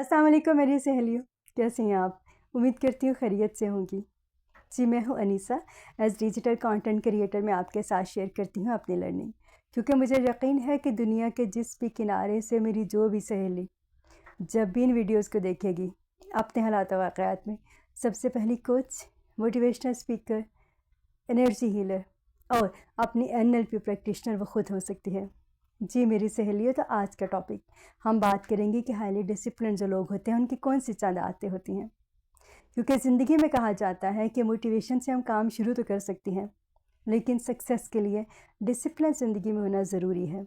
अस्सलाम वालेकुम मेरी सहेलियों, कैसी हैं आप? उम्मीद करती हूँ खैरियत से होंगी। जी मैं हूँ Anisa. As digital content creator मैं आपके साथ शेयर करती हूँ अपनी लर्निंग, क्योंकि मुझे यकीन है कि दुनिया के जिस भी किनारे से मेरी जो भी सहेली जब भी इन वीडियोस को देखेगी अपने हालात वाक़यात में, सबसे पहली coach, motivational speaker, energy healer और अपनी NLP प्रैक्टिशनर वो खुद हो सकती है। जी मेरी सहेलियों, तो आज का टॉपिक हम बात करेंगे कि हाईली डिसिप्लिन जो लोग होते हैं उनकी कौन सी चांद आते होती हैं। क्योंकि ज़िंदगी में कहा जाता है कि मोटिवेशन से हम काम शुरू तो कर सकते हैं, लेकिन सक्सेस के लिए डिसिप्लिन ज़िंदगी में होना ज़रूरी है।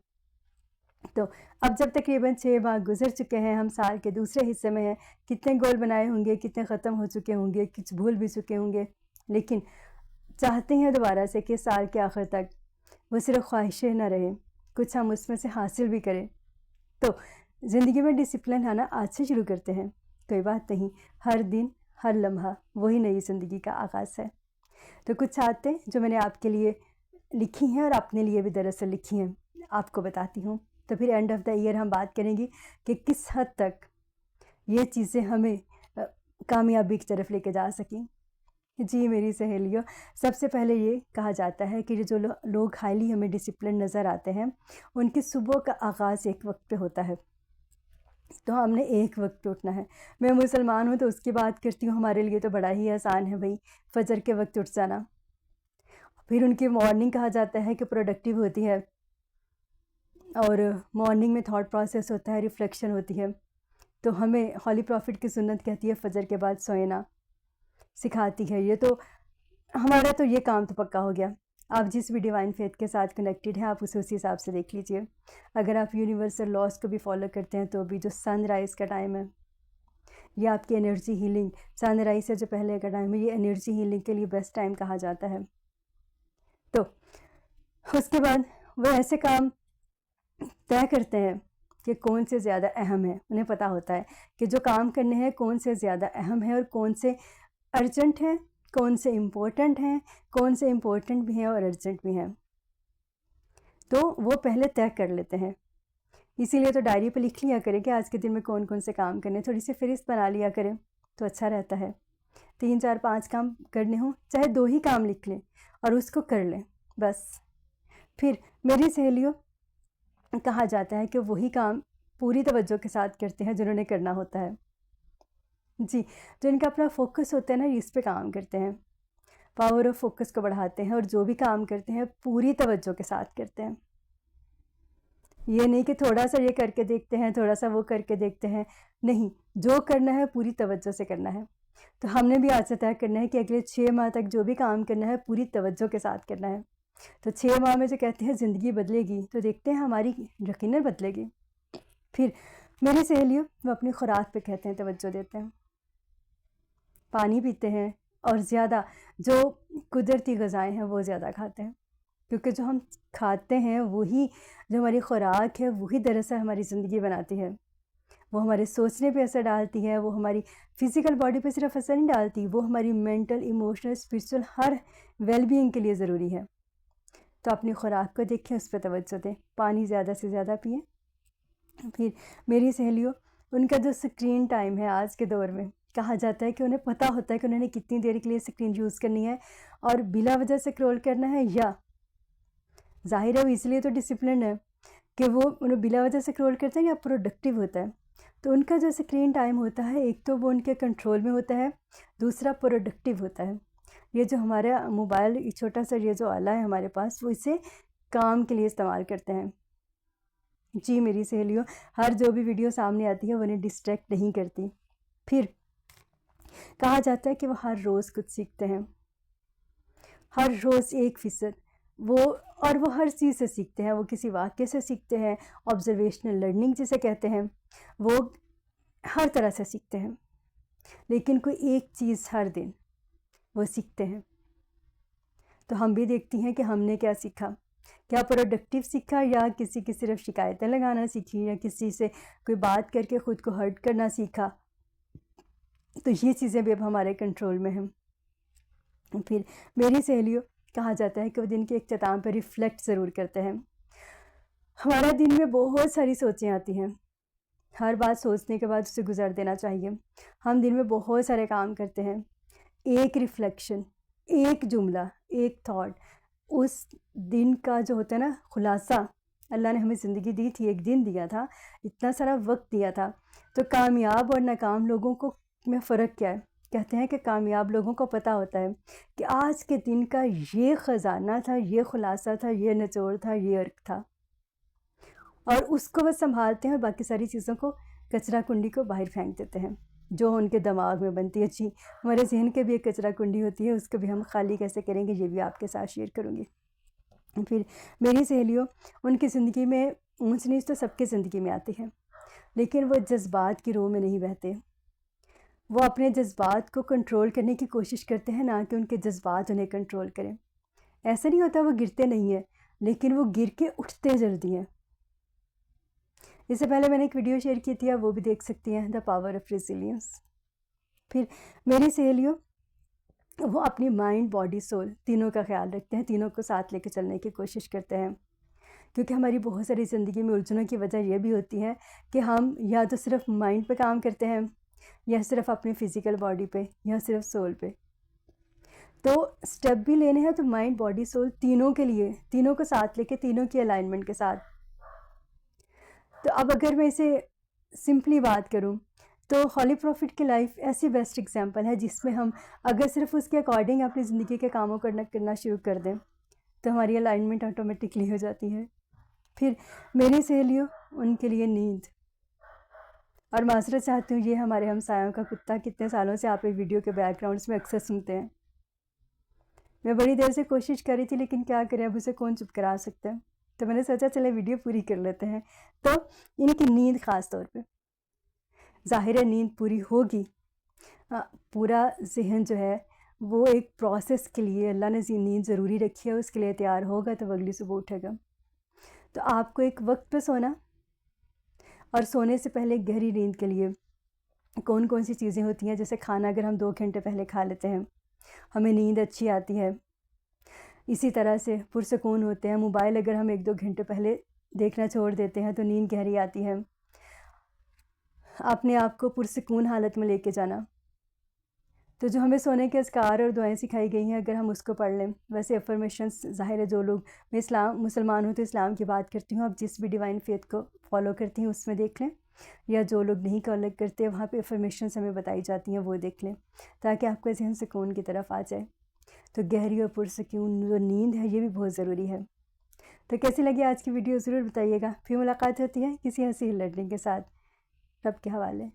तो अब जब तकरीबन 6 माह गुजर चुके हैं, हम साल के दूसरे हिस्से में हैं, कितने गोल बनाए होंगे, कितने ख़त्म हो चुके होंगे, कुछ भूल भी चुके होंगे, लेकिन चाहते हैं दोबारा से कि साल के आखिर तक वो सिर्फ ख्वाहिशें ना रहे, कुछ हम उसमें से हासिल भी करें। तो ज़िंदगी में डिसिप्लिन आना आज से शुरू करते हैं। कोई बात नहीं, हर दिन हर लम्हा वही नई ज़िंदगी का आगाज़ है। तो कुछ बातें जो मैंने आपके लिए लिखी हैं और अपने लिए भी दरअसल लिखी हैं, आपको बताती हूँ। तो फिर एंड ऑफ द ईयर हम बात करेंगे कि किस हद तक ये चीज़ें हमें कामयाबी की तरफ लेके जा सकें। जी मेरी सहेलियों, सबसे पहले ये कहा जाता है कि जो लोग हाईली हमें डिसिप्लिन नज़र आते हैं, उनकी सुबह का आगाज़ एक वक्त पे होता है। तो हमने एक वक्त पे उठना है। मैं मुसलमान हूँ तो उसकी बात करती हूँ, हमारे लिए तो बड़ा ही आसान है भाई, फजर के वक्त उठ जाना। फिर उनकी मॉर्निंग कहा जाता है कि प्रोडक्टिव होती है, और मॉर्निंग में थॉट प्रोसेस होता है, रिफ्लेक्शन होती है। तो हमें हॉली प्रॉफिट की सुन्नत कहती है फजर के बाद सोना सिखाती है। ये तो हमारा तो ये काम तो पक्का हो गया। आप जिस भी डिवाइन फेथ के साथ कनेक्टेड हैं, आप उसे उसी हिसाब से देख लीजिए। अगर आप यूनिवर्सल लॉस को भी फॉलो करते हैं, तो अभी जो सनराइज़ का टाइम है, ये आपकी एनर्जी हीलिंग, सनराइज़ से जो पहले का टाइम है, ये एनर्जी हीलिंग के लिए बेस्ट टाइम कहा जाता है। तो उसके बाद वो ऐसे काम तय करते हैं कि कौन से ज़्यादा अहम है। उन्हें पता होता है कि जो काम करने हैं कौन से ज़्यादा अहम है और कौन से अर्जेंट हैं, कौन से इम्पोर्टेंट हैं, कौन से इम्पोर्टेंट भी हैं और अर्जेंट भी हैं। तो वो पहले तय कर लेते हैं। इसीलिए तो डायरी पे लिख लिया करें कि आज के दिन में कौन कौन से काम करने, थोड़ी सी फहरिस्त बना लिया करें तो अच्छा रहता है। 3 4 5 काम करने हों, चाहे 2 ही काम लिख लें और उसको कर लें बस। फिर मेरी सहेलियों, कहा जाता है कि वही काम पूरी तवज्जो के साथ करते हैं जिन्होंने करना होता है। जी, जो इनका अपना फोकस होता है ना, इस पे काम करते हैं, पावर ऑफ फोकस को बढ़ाते हैं और जो भी काम करते हैं पूरी तवज्जो के साथ करते हैं। ये नहीं कि थोड़ा सा ये करके देखते हैं, थोड़ा सा वो करके देखते हैं, नहीं, जो करना है पूरी तवज्जो से करना है। तो हमने भी आज से तय करना है कि अगले 6 माह तक जो भी काम करना है पूरी तवज्जो के साथ करना है। तो 6 माह में जो कहते हैं ज़िंदगी बदलेगी, तो देखते हैं हमारी यकीनन बदलेगी। फिर मेरी सहेलियों, वो अपनी खुराक पे कहते हैं तवज्जो देते हैं, पानी पीते हैं और ज़्यादा जो कुदरती ग़िज़ाएँ हैं वो ज़्यादा खाते हैं, क्योंकि जो हम खाते हैं वही, जो हमारी खुराक है वही दरअसल हमारी ज़िंदगी बनाती है। वो हमारे सोचने पे असर डालती है, वो हमारी फ़िज़िकल बॉडी पे सिर्फ असर नहीं डालती, वो हमारी मेंटल, इमोशनल, स्पिरिचुअल हर वेलबींग के लिए ज़रूरी है। तो अपनी खुराक को देखें, उस पर तवज्जो दें, पानी ज़्यादा से ज़्यादा पिएँ। फिर मेरी सहेलियों, उनका जो स्क्रीन टाइम है आज के दौर में, कहा जाता है कि उन्हें पता होता है कि उन्होंने कितनी देर के लिए स्क्रीन यूज़ करनी है और बिला वजह से स्क्रॉल करना है, या ज़ाहिर है वो इसलिए तो डिसिप्लिन है कि वो उन्हें बिला वजह से स्क्रॉल करते हैं या प्रोडक्टिव होता है। तो उनका जो स्क्रीन टाइम होता है, एक तो वो उनके कंट्रोल में होता है, दूसरा प्रोडक्टिव होता है। ये जो हमारा मोबाइल छोटा सा ये जो आला है हमारे पास, वो इसे काम के लिए इस्तेमाल करते हैं। जी मेरी सहेलियों, हर जो भी वीडियो सामने आती है वो उन्हें डिस्ट्रैक्ट नहीं करती। फिर कहा जाता है कि वो हर रोज़ कुछ सीखते हैं, हर रोज़ 1% वो हर चीज़ से सीखते हैं। वो किसी वाक्य से सीखते हैं, ऑब्जर्वेशनल लर्निंग जिसे कहते हैं, वो हर तरह से सीखते हैं, लेकिन कोई एक चीज़ हर दिन वो सीखते हैं। तो हम भी देखती हैं कि हमने क्या सीखा, क्या प्रोडक्टिव सीखा या किसी की सिर्फ शिकायतें लगाना सीखी या किसी से कोई बात करके ख़ुद को हर्ट करना सीखा। तो ये चीज़ें भी अब हमारे कंट्रोल में हैं। फिर मेरी सहेलियों, कहा जाता है कि वो दिन के इख्तिताम पर रिफ़्लेक्ट ज़रूर करते हैं। हमारा दिन में बहुत सारी सोचें आती हैं, ہر بات سوچنے کے بعد اسے گزر دینا چاہیے۔ ہم دن میں بہت سارے کام کرتے ہیں، ایک ریفلیکشن، ایک جملہ، ایک تھاٹ، اس دن کا جو ہوتا ہے نا خلاصہ، اللہ نے ہمیں زندگی دی تھی، ایک دن دیا تھا، اتنا سارا وقت دیا تھا، تو کامیاب اور ناکام لوگوں کو میں فرق کیا ہے؟ کہتے ہیں کہ کامیاب لوگوں کو پتہ ہوتا ہے کہ آج کے دن کا یہ خزانہ تھا، یہ خلاصہ تھا، یہ نچوڑ تھا، یہ عرق تھا، اور اس کو وہ سنبھالتے ہیں اور باقی ساری چیزوں کو کچرا کنڈی کو باہر پھینک دیتے ہیں جو ان کے دماغ میں بنتی ہے۔ جی، ہمارے ذہن کے بھی ایک کچرا کنڈی ہوتی ہے، اس کو بھی ہم خالی کیسے کریں گے یہ بھی آپ کے ساتھ شیئر کروں گی۔ پھر میری سہیلیوں، ان کی زندگی میں اونچ نیچ تو سب کی زندگی میں آتی ہے، لیکن وہ جذبات کی رو میں نہیں بہتے۔ وہ اپنے جذبات کو کنٹرول کرنے کی کوشش کرتے ہیں، نہ کہ ان کے جذبات انہیں کنٹرول کریں۔ ایسا نہیں ہوتا وہ گرتے نہیں ہیں، لیکن وہ گر کے اٹھتے جلدی ہیں۔ اس سے پہلے میں نے ایک ویڈیو شیئر کی تھی، آپ وہ بھی دیکھ سکتی ہیں، دا پاور آف ریزیلینس۔ پھر میری سہیلیوں، وہ اپنی مائنڈ، باڈی، سول تینوں کا خیال رکھتے ہیں، تینوں کو ساتھ لے کے چلنے کی کوشش کرتے ہیں، کیونکہ ہماری بہت ساری زندگی میں الجھنوں کی وجہ یہ بھی ہوتی ہے کہ ہم یا تو صرف مائنڈ پہ کام کرتے ہیں، یا صرف اپنی فزیکل باڈی پہ، یا صرف سول پہ۔ تو سٹیپ بھی لینے ہیں تو مائنڈ، باڈی، سول تینوں کے لیے، تینوں کو ساتھ لے کے، تینوں کی الائنمنٹ کے ساتھ۔ تو اب اگر میں اسے سمپلی بات کروں تو ہولی پروفٹ کی لائف ایسی بیسٹ ایگزامپل ہے جس میں ہم اگر صرف اس کے اکارڈنگ اپنی زندگی کے کاموں کرنا شروع کر دیں تو ہماری الائنمنٹ آٹومیٹکلی ہو جاتی ہے۔ پھر میری سہیلیوں، ان کے لیے نیند، اور معذرت چاہتی ہوں، یہ ہمارے ہمسایوں کا کتا کتنے سالوں سے آپ ایک ویڈیو کے بیک گراؤنڈس میں اکثر سنتے ہیں۔ میں بڑی دیر سے کوشش کر رہی تھی، لیکن کیا کریں، اب اسے کون چپ کرا سکتا ہے، تو میں نے سوچا چلے ویڈیو پوری کر لیتے ہیں۔ تو ان کی نیند خاص طور پہ، ظاہر ہے نیند پوری ہوگی، پورا ذہن جو ہے وہ ایک پروسیس کے لیے اللہ نے نیند ضروری رکھی ہے، اس کے لیے تیار ہوگا تو وہ اگلی صبح اٹھے گا۔ تو آپ کو ایک وقت پہ سونا، اور سونے سے پہلے گہری نیند کے لیے کون کون سی چیزیں ہوتی ہیں، جیسے کھانا اگر ہم 2 گھنٹے پہلے کھا لیتے ہیں ہمیں نیند اچھی آتی ہے۔ اسی طرح سے پرسکون ہوتے ہیں، موبائل اگر ہم 1-2 گھنٹے پہلے دیکھنا چھوڑ دیتے ہیں تو نیند گہری آتی ہے۔ اپنے آپ کو پرسکون حالت میں لے کے جانا، تو جو ہمیں سونے کے اذکار اور دعائیں سکھائی گئی ہیں اگر ہم اس کو پڑھ لیں، ویسے افرمیشنس ظاہر ہے جو لوگ، میں مسلمان ہوں تو اسلام کی بات کرتی ہوں، اب جس بھی ڈیوائن فیتھ کو فالو کرتی ہیں اس میں دیکھ لیں، یا جو لوگ نہیں کالک کرتے وہاں پہ افرمیشنس ہمیں بتائی جاتی ہیں وہ دیکھ لیں، تاکہ آپ کا ذہن سکون کی طرف آ جائے۔ تو گہری اور پرسکون جو نیند ہے یہ بھی بہت ضروری ہے۔ تو کیسی لگی آج کی ویڈیو ضرور بتائیے گا۔ پھر ملاقات ہوتی ہے کسی ہنسی لرننگ کے ساتھ، رب کے حوالے۔